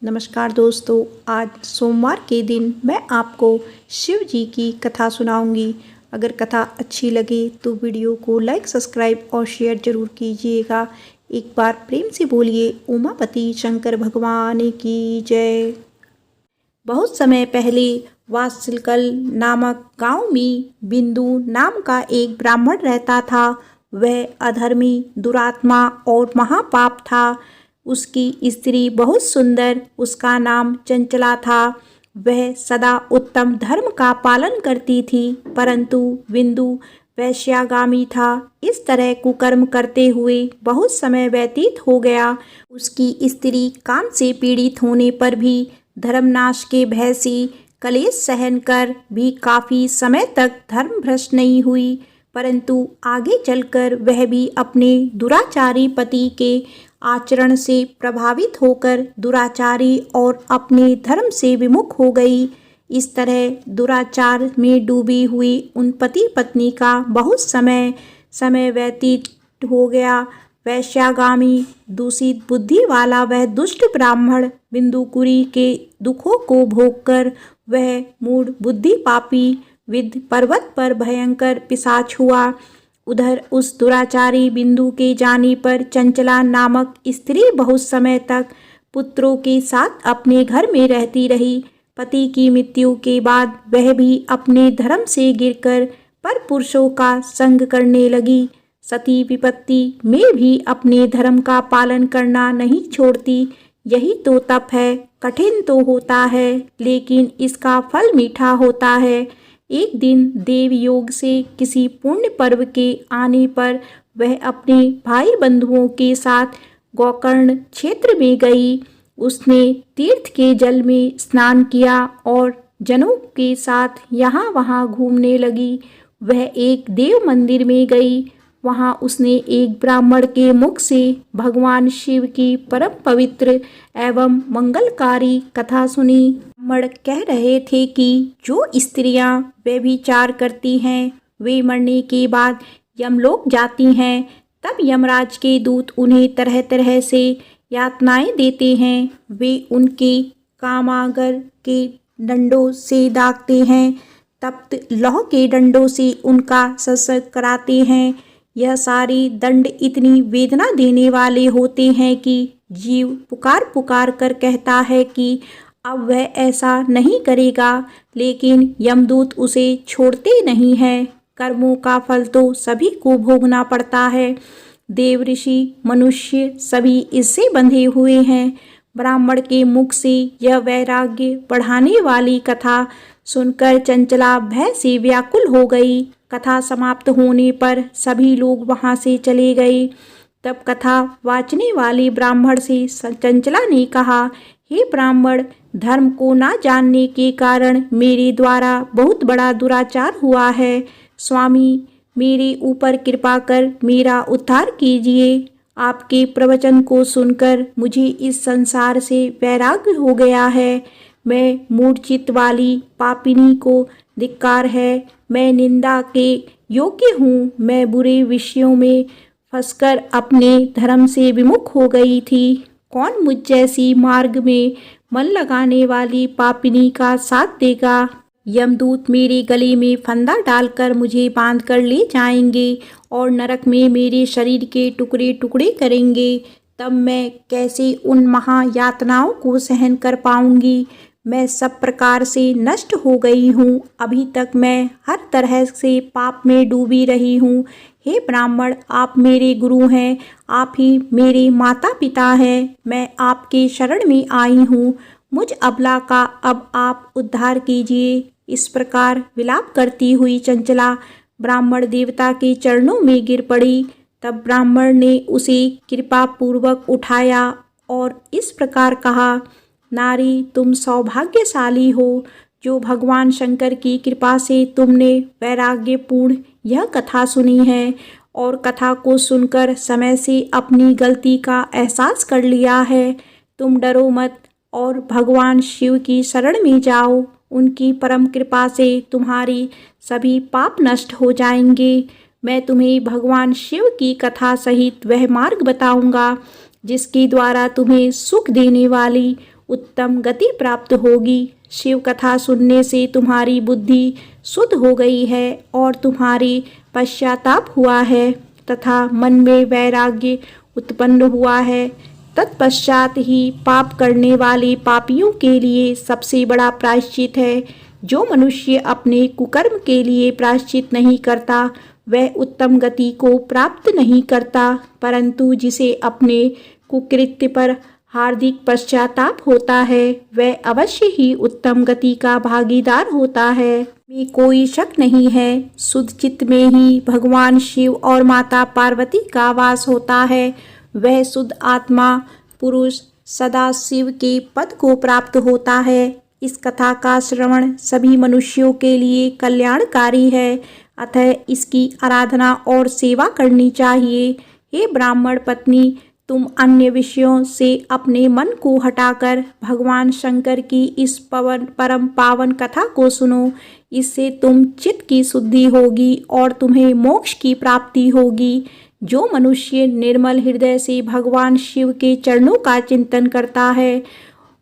नमस्कार दोस्तों, आज सोमवार के दिन मैं आपको शिव जी की कथा सुनाऊंगी। अगर कथा अच्छी लगे तो वीडियो को लाइक, सब्सक्राइब और शेयर जरूर कीजिएगा। एक बार प्रेम से बोलिए उमापति शंकर भगवान की जय। बहुत समय पहले वात्सलकल नामक गांव में बिंदु नाम का एक ब्राह्मण रहता था। वह अधर्मी, दुरात्मा और महापाप था। उसकी स्त्री बहुत सुंदर, उसका नाम चंचला था। वह सदा उत्तम धर्म का पालन करती थी, परंतु बिंदु वैश्यागामी था। इस तरह कुकर्म करते हुए बहुत समय व्यतीत हो गया। उसकी स्त्री काम से पीड़ित होने पर भी धर्मनाश के भय से कलेश सहन कर भी काफी समय तक धर्म भ्रष्ट नहीं हुई, परंतु आगे चलकर वह भी अपने दुराचारी पति के आचरण से प्रभावित होकर दुराचारी और अपने धर्म से विमुख हो गई। इस तरह दुराचार में डूबी हुई उन पति पत्नी का बहुत समय व्यतीत हो गया। वैश्यागामी, दूषित बुद्धि वाला वह दुष्ट ब्राह्मण बिंदुकुरी के दुखों को भोगकर वह मूढ़ बुद्धि पापी विद पर्वत पर भयंकर पिशाच हुआ। उधर उस दुराचारी बिंदु के जाने पर चंचला नामक स्त्री बहुत समय तक पुत्रों के साथ अपने घर में रहती रही। पति की मृत्यु के बाद वह भी अपने धर्म से गिरकर पर पुरुषों का संग करने लगी। सती विपत्ति में भी अपने धर्म का पालन करना नहीं छोड़ती। यही तो तप है। कठिन तो होता है, लेकिन इसका फल मीठा होता है। एक दिन देव योग से किसी पुण्य पर्व के आने पर वह अपने भाई बंधुओं के साथ गोकर्ण क्षेत्र में गई। उसने तीर्थ के जल में स्नान किया और जनों के साथ यहाँ वहाँ घूमने लगी। वह एक देव मंदिर में गई। वहाँ उसने एक ब्राह्मण के मुख से भगवान शिव की परम पवित्र एवं मंगलकारी कथा सुनी। ब्राह्मण कह रहे थे कि जो स्त्रियां व्यभिचार करती हैं वे मरने के बाद यमलोक जाती हैं। तब यमराज के दूत उन्हें तरह तरह से यातनाएं देते हैं। वे उनके कामागर के डंडों से दागते हैं, तप्त लौह के डंडों से उनका संस्कार कराते हैं। यह सारे दंड इतनी वेदना देने वाले होते हैं कि जीव पुकार पुकार कर कहता है कि अब वह ऐसा नहीं करेगा, लेकिन यमदूत उसे छोड़ते नहीं हैं। कर्मों का फल तो सभी को भोगना पड़ता है। देव, ऋषि, मनुष्य सभी इससे बंधे हुए हैं। ब्राह्मण के मुख से यह वैराग्य बढ़ाने वाली कथा सुनकर चंचला भय से व्याकुल हो गई। कथा समाप्त होने पर सभी लोग वहां से चले गए। तब कथा वाचने वाले ब्राह्मण से चंचला ने कहा, हे ब्राह्मण, धर्म को ना जानने के कारण मेरे द्वारा बहुत बड़ा दुराचार हुआ है। स्वामी, मेरे ऊपर कृपा कर मेरा उद्धार कीजिए। आपके प्रवचन को सुनकर मुझे इस संसार से वैराग्य हो गया है। मैं मूढ़चित्त वाली पापिनी को धिक्कार है। मैं निंदा के योग्य हूँ। मैं बुरे विषयों में फंसकर अपने धर्म से विमुख हो गई थी। कौन मुझ जैसी मार्ग में मन लगाने वाली पापिनी का साथ देगा? यमदूत मेरे गले में फंदा डालकर मुझे बांध कर ले जाएंगे और नरक में मेरे शरीर के टुकड़े टुकड़े करेंगे। तब मैं कैसे उन महायातनाओं को सहन कर पाऊंगी? मैं सब प्रकार से नष्ट हो गई हूँ। अभी तक मैं हर तरह से पाप में डूबी रही हूँ। हे ब्राह्मण, आप मेरे गुरु हैं, आप ही मेरे माता पिता हैं। मैं आपके शरण में आई हूँ। मुझ अबला का अब आप उद्धार कीजिए। इस प्रकार विलाप करती हुई चंचला ब्राह्मण देवता के चरणों में गिर पड़ी। तब ब्राह्मण ने उसे कृपा पूर्वक उठाया और इस प्रकार कहा, नारी, तुम सौभाग्यशाली हो जो भगवान शंकर की कृपा से तुमने वैराग्यपूर्ण यह कथा सुनी है और कथा को सुनकर समय से अपनी गलती का एहसास कर लिया है। तुम डरो मत और भगवान शिव की शरण में जाओ। उनकी परम कृपा से तुम्हारी सभी पाप नष्ट हो जाएंगे। मैं तुम्हें भगवान शिव की कथा सहित वह मार्ग बताऊंगा जिसके द्वारा तुम्हें सुख देने वाली उत्तम गति प्राप्त होगी। शिव कथा सुनने से तुम्हारी बुद्धि शुद्ध हो गई है और तुम्हारी पश्चाताप हुआ है तथा मन में वैराग्य उत्पन्न हुआ है। तत्पश्चात ही पाप करने वाले पापियों के लिए सबसे बड़ा प्रायश्चित है। जो मनुष्य अपने कुकर्म के लिए प्रायश्चित नहीं करता वह उत्तम गति को प्राप्त नहीं करता, परंतु जिसे अपने कुकृत्य पर हार्दिक पश्चाताप होता है वह अवश्य ही उत्तम गति का भागीदार होता है। में कोई शक नहीं है, शुद्ध चित्त में ही भगवान शिव और माता पार्वती का वास होता है। वह शुद्ध आत्मा पुरुष सदा शिव के पद को प्राप्त होता है। इस कथा का श्रवण सभी मनुष्यों के लिए कल्याणकारी है, अतः इसकी आराधना और सेवा करनी चाहिए। हे ब्राह्मण पत्नी, तुम अन्य विषयों से अपने मन को हटाकर भगवान शंकर की इस परम पावन कथा को सुनो। इससे तुम चित्त की शुद्धि होगी और तुम्हें मोक्ष की प्राप्ति होगी। जो मनुष्य निर्मल हृदय से भगवान शिव के चरणों का चिंतन करता है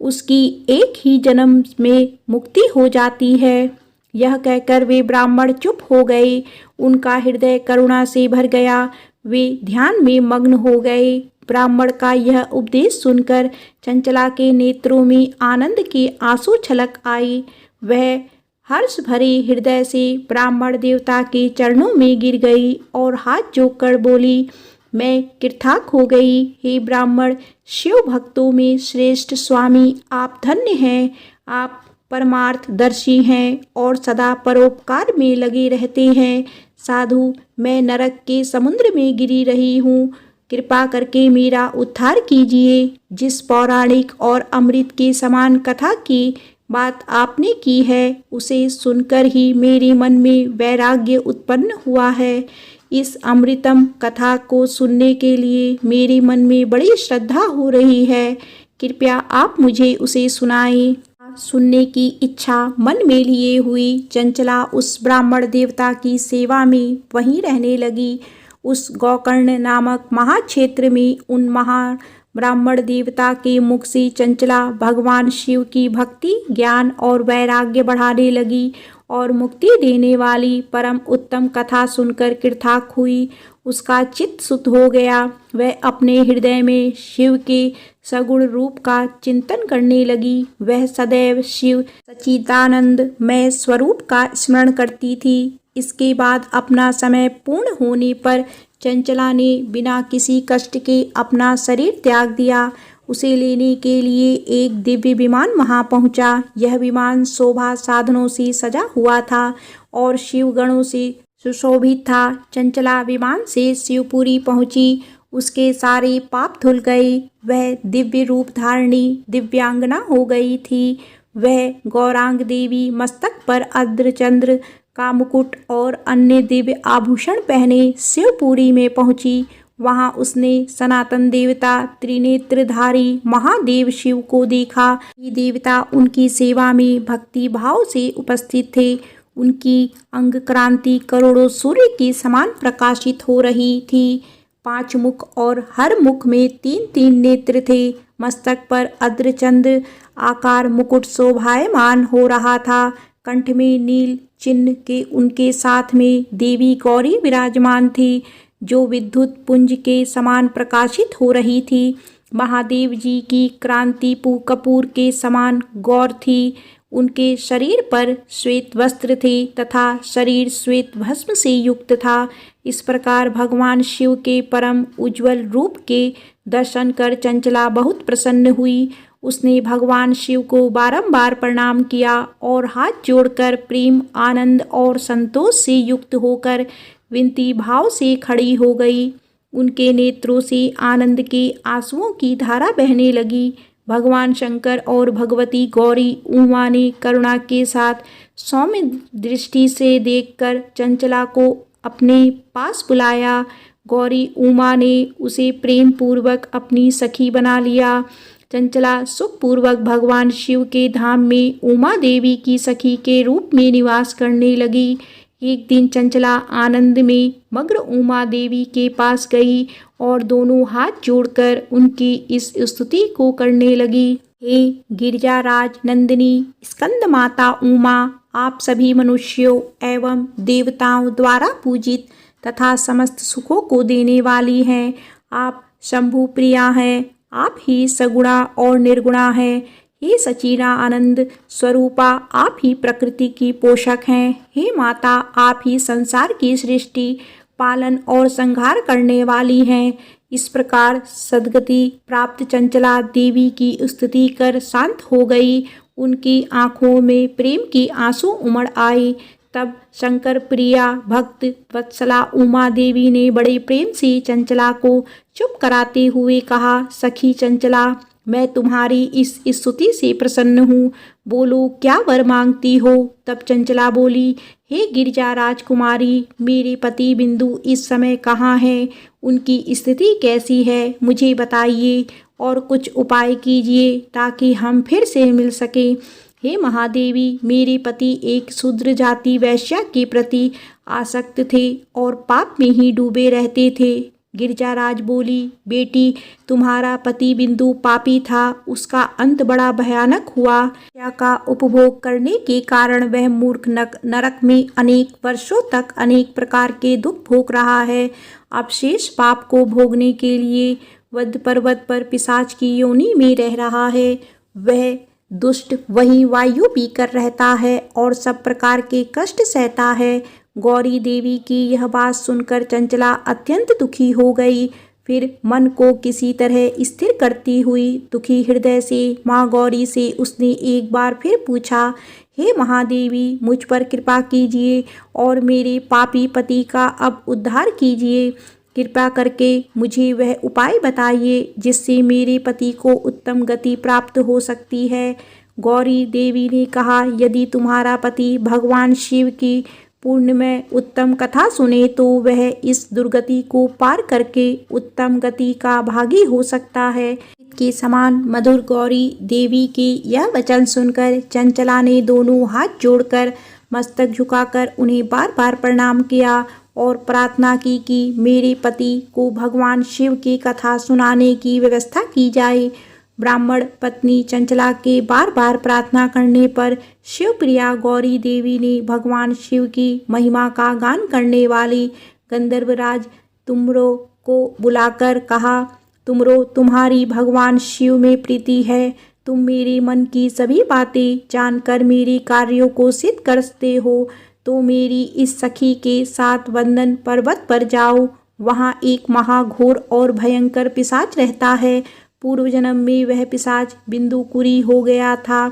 उसकी एक ही जन्म में मुक्ति हो जाती है। यह कहकर वे ब्राह्मण चुप हो गए। उनका हृदय करुणा से भर गया। वे ध्यान में मग्न हो गए। ब्राह्मण का यह उपदेश सुनकर चंचला के नेत्रों में आनंद के आंसू छलक आई। वह हर्ष भरे हृदय से ब्राह्मण देवता के चरणों में गिर गई और हाथ जोड़कर बोली, मैं कृतार्थ हो गई। हे ब्राह्मण, शिव भक्तों में श्रेष्ठ स्वामी आप धन्य हैं। आप परमार्थदर्शी हैं और सदा परोपकार में लगे रहते हैं। साधु, मैं नरक के समुद्र में गिरी रही हूँ, कृपा करके मेरा उद्धार कीजिए। जिस पौराणिक और अमृत के समान कथा की बात आपने की है उसे सुनकर ही मेरे मन में वैराग्य उत्पन्न हुआ है। इस अमृतम कथा को सुनने के लिए मेरे मन में बड़ी श्रद्धा हो रही है। कृपया आप मुझे उसे सुनाएं। सुनने की इच्छा मन में लिए हुई चंचला उस ब्राह्मण देवता की सेवा में वहीं रहने लगी। उस गोकर्ण नामक महाक्षेत्र में उन महान ब्राह्मण देवता के मुख से चंचला भगवान शिव की भक्ति, ज्ञान और वैराग्य बढ़ाने लगी और मुक्ति देने वाली परम उत्तम कथा सुनकर कृतार्थ हुई। उसका चित्त शुद्ध हो गया। वह अपने हृदय में शिव के सगुण रूप का चिंतन करने लगी। वह सदैव शिव सच्चिदानंदमय स्वरूप का स्मरण करती थी। इसके बाद अपना समय पूर्ण होने पर चंचला ने बिना किसी कष्ट के अपना शरीर त्याग दिया। उसे लेने के लिए एक दिव्य विमान वहां पहुंचा। यह विमान शोभा साधनों से सजा हुआ था और शिवगणों से सुशोभित था। चंचला विमान से शिवपुरी पहुंची। उसके सारे पाप धुल गए। वह दिव्य रूप धारणी दिव्यांगना हो गई थी। वह गौरांग देवी मस्तक पर अर्धचंद्र का मुकुट और अन्य दिव्य आभूषण पहने शिवपुरी में पहुंची। वहां उसने सनातन देवता त्रिनेत्रधारी महादेव शिव को देखा। ये देवता उनकी सेवा में भक्ति भाव से उपस्थित थे। उनकी अंग क्रांति करोड़ों सूर्य के समान प्रकाशित हो रही थी। 5 मुख और हर मुख में 3-3 नेत्र थे। मस्तक पर अर्धचंद्र आकार मुकुट शोभायमान हो रहा था। कंठ में नील चिन्ह के उनके साथ में देवी गौरी विराजमान थी, जो विद्युत पुंज के समान प्रकाशित हो रही थी। महादेव जी की क्रांति कपूर के समान गौर थी। उनके शरीर पर श्वेत वस्त्र थे तथा शरीर श्वेत भस्म से युक्त था। इस प्रकार भगवान शिव के परम उज्जवल रूप के दर्शन कर चंचला बहुत प्रसन्न हुई। उसने भगवान शिव को बारंबार प्रणाम किया और हाथ जोड़कर प्रेम, आनंद और संतोष से युक्त होकर विनती भाव से खड़ी हो गई। उनके नेत्रों से आनंद के आंसुओं की धारा बहने लगी। भगवान शंकर और भगवती गौरी उमा ने करुणा के साथ सौम्य दृष्टि से देखकर चंचला को अपने पास बुलाया। गौरी उमा ने उसे प्रेम पूर्वक अपनी सखी बना लिया। चंचला सुखपूर्वक भगवान शिव के धाम में उमा देवी की सखी के रूप में निवास करने लगी। एक दिन चंचला आनंद में मग्न उमा देवी के पास गई और दोनों हाथ जोड़कर उनकी इस स्तुति को करने लगी। हे गिरिजाराज नंदिनी स्कंद माता उमा, आप सभी मनुष्यों एवं देवताओं द्वारा पूजित तथा समस्त सुखों को देने वाली हैं। आप शंभु प्रिया हैं, आप ही सगुणा और निर्गुणा हैं। हे सचीना आनंद स्वरूपा, आप ही प्रकृति की पोषक हैं। हे माता, आप ही संसार की सृष्टि पालन और संहार करने वाली हैं। इस प्रकार सद्गति प्राप्त चंचला देवी की स्तुति कर शांत हो गई। उनकी आंखों में प्रेम की आंसू उमड़ आए। तब शंकर प्रिया भक्त वत्सला उमा देवी ने बड़े प्रेम से चंचला को चुप कराते हुए कहा, सखी चंचला, मैं तुम्हारी इस स्तुति से प्रसन्न हूँ, बोलो क्या वर मांगती हो। तब चंचला बोली, हे गिरिजा राजकुमारी, मेरे पति बिंदु इस समय कहाँ हैं, उनकी स्थिति कैसी है, मुझे बताइए और कुछ उपाय कीजिए ताकि हम फिर से मिल सकें। हे महादेवी, मेरे पति एक शूद्र जाति वैश्या के प्रति आसक्त थे और पाप में ही डूबे रहते थे। गिरिजाराज बोली, बेटी, तुम्हारा पति बिंदु पापी था, उसका अंत बड़ा भयानक हुआ। वैश्या का उपभोग करने के कारण वह मूर्ख नरक में अनेक वर्षों तक अनेक प्रकार के दुख भोग रहा है। अब शेष पाप को भोगने के लिए वध पर्वत पर पिशाच की योनि में रह रहा है। वह दुष्ट वहीं वायु पीकर रहता है और सब प्रकार के कष्ट सहता है। गौरी देवी की यह बात सुनकर चंचला अत्यंत दुखी हो गई। फिर मन को किसी तरह स्थिर करती हुई दुखी हृदय से माँ गौरी से उसने एक बार फिर पूछा, हे महादेवी, मुझ पर कृपा कीजिए और मेरे पापी पति का अब उद्धार कीजिए। कृपा करके मुझे वह उपाय बताइए जिससे मेरे पति को उत्तम गति प्राप्त हो सकती है। गौरी देवी ने कहा, यदि तुम्हारा पति भगवान शिव की पूर्ण में उत्तम कथा सुने तो वह इस दुर्गति को पार करके उत्तम गति का भागी हो सकता है। के समान मधुर गौरी देवी के यह वचन सुनकर चंचला ने दोनों हाथ जोड़कर मस्तक झुकाकर उन्हें बार बार प्रणाम किया और प्रार्थना की कि मेरे पति को भगवान शिव की कथा सुनाने की व्यवस्था की जाए। ब्राह्मण पत्नी चंचला के बार बार प्रार्थना करने पर शिवप्रिया गौरी देवी ने भगवान शिव की महिमा का गान करने वाली गंधर्वराज तुमरो को बुलाकर कहा, तुमरो, तुम्हारी भगवान शिव में प्रीति है, तुम मेरे मन की सभी बातें जानकर मेरे कार्यों को सिद्ध करते हो, तो मेरी इस सखी के साथ वंदन पर्वत पर जाओ। वहाँ एक महाघोर और भयंकर पिशाच रहता है। पूर्व जन्म में वह पिशाच बिंदुकुरी हो गया था।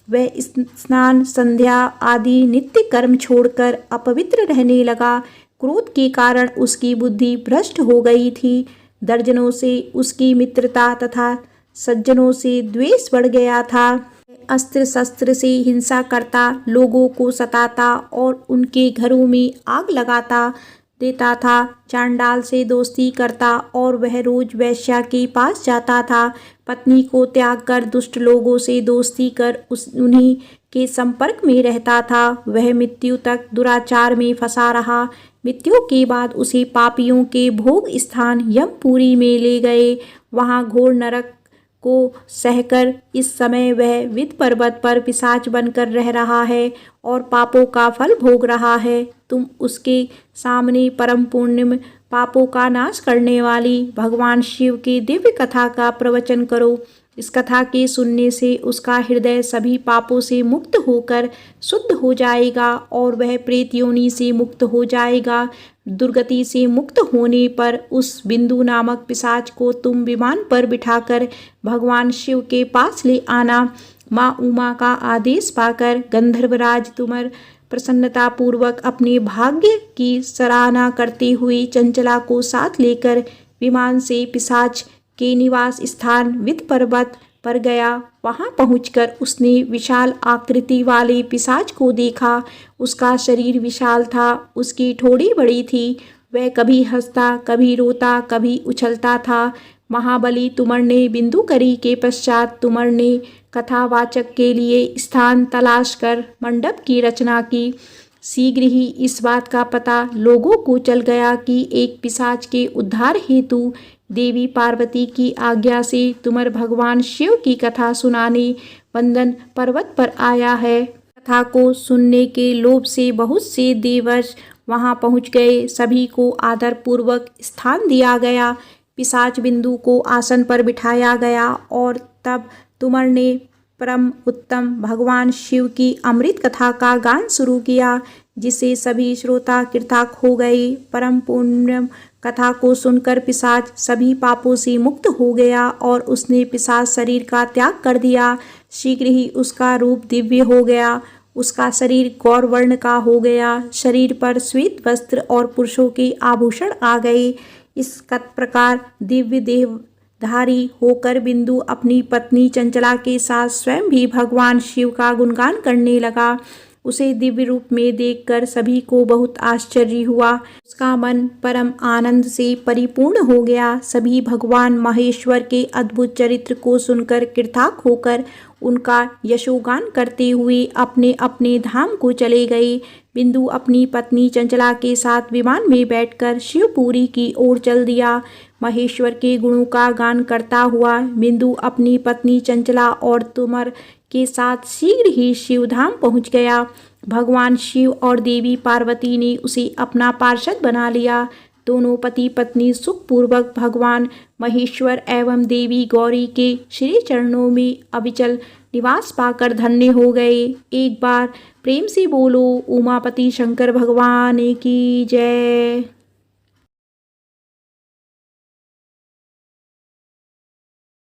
वह स्नान संध्या आदि नित्य कर्म छोड़कर अपवित्र रहने लगा। क्रोध के कारण उसकी बुद्धि भ्रष्ट हो गई थी। दर्जनों से उसकी मित्रता तथा सज्जनों से द्वेष बढ़ गया था। अस्त्र शस्त्र से हिंसा करता, लोगों को सताता और उनके घरों में आग लगाता देता था। चांडाल से दोस्ती करता और वह रोज वैश्या के पास जाता था। पत्नी को त्याग कर दुष्ट लोगों से दोस्ती कर उन्हीं के संपर्क में रहता था। वह मृत्यु तक दुराचार में फंसा रहा। मृत्यु के बाद उसे पापियों के भोग स्थान यमपुरी में ले गए। वहाँ घोर नरक को सहकर इस समय वह विद पर्वत पर पिशाच बनकर रह रहा है और पापों का फल भोग रहा है। तुम उसके सामने परम पुण्य पापों का नाश करने वाली भगवान शिव की दिव्य कथा का प्रवचन करो। इस कथा के सुनने से उसका हृदय सभी पापों से मुक्त होकर शुद्ध हो जाएगा और वह प्रेत योनि से मुक्त हो जाएगा। दुर्गति से मुक्त होने पर उस बिंदु नामक पिशाच को तुम विमान पर बिठाकर भगवान शिव के पास ले आना। माँ उमा का आदेश पाकर गंधर्वराज तुमर प्रसन्नता पूर्वक अपने भाग्य की सराहना करते हुए चंचला को साथ लेकर विमान से पिशाच के निवास स्थान विद पर्वत पर गया। वहां पहुंचकर उसने विशाल आकृति वाले पिशाच को देखा। उसका शरीर विशाल था, उसकी ठोड़ी बड़ी थी। वह कभी हंसता, कभी रोता, कभी उछलता था। महाबली तुमर ने बिंदुकरी के पश्चात तुमर ने कथावाचक के लिए स्थान तलाश कर मंडप की रचना की। शीघ्र ही इस बात का पता लोगों को चल गया कि एक पिशाच के उद्धार हेतु देवी पार्वती की आज्ञा से तुमर भगवान शिव की कथा सुनाने वंदन पर्वत पर आया है। कथा को सुनने के लोभ से बहुत से देवर्ष वहां पहुंच गए। सभी को आदर पूर्वक स्थान दिया गया। पिशाच बिंदु को आसन पर बिठाया गया और तब तुमर ने परम उत्तम भगवान शिव की अमृत कथा का गान शुरू किया, जिसे सभी श्रोता कृतार्थ हो गए। परम पुण्य कथा को सुनकर पिशाच सभी पापों से मुक्त हो गया और उसने पिशाच शरीर का त्याग कर दिया। शीघ्र ही उसका रूप दिव्य हो गया। उसका शरीर गौर वर्ण का हो गया। शरीर पर श्वेत वस्त्र और पुरुषों के आभूषण आ गए। इस प्रकार दिव्य देहधारी होकर बिंदु अपनी पत्नी चंचला के साथ स्वयं भी भगवान शिव का गुणगान करने लगा। उसे दिव्य रूप में देखकर सभी को बहुत आश्चर्य हुआ। उसका मन परम आनंद से परिपूर्ण हो गया। सभी भगवान महेश्वर के अद्भुत चरित्र को सुनकर कृतार्थ होकर उनका यशोगान करते हुए अपने अपने धाम को चले गए। बिंदु अपनी पत्नी चंचला के साथ विमान में बैठकर शिवपुरी की ओर चल दिया। महेश्वर के गुणों का गान करता हुआ बिंदु अपनी पत्नी चंचला और तुमर के साथ शीघ्र ही शिवधाम पहुंच गया। भगवान शिव और देवी पार्वती ने उसे अपना पार्षद बना लिया। दोनों पति पत्नी सुखपूर्वक भगवान महेश्वर एवं देवी गौरी के श्री चरणों में अविचल निवास पाकर धन्य हो गए। एक बार प्रेम से बोलो उमापति शंकर भगवान की जय।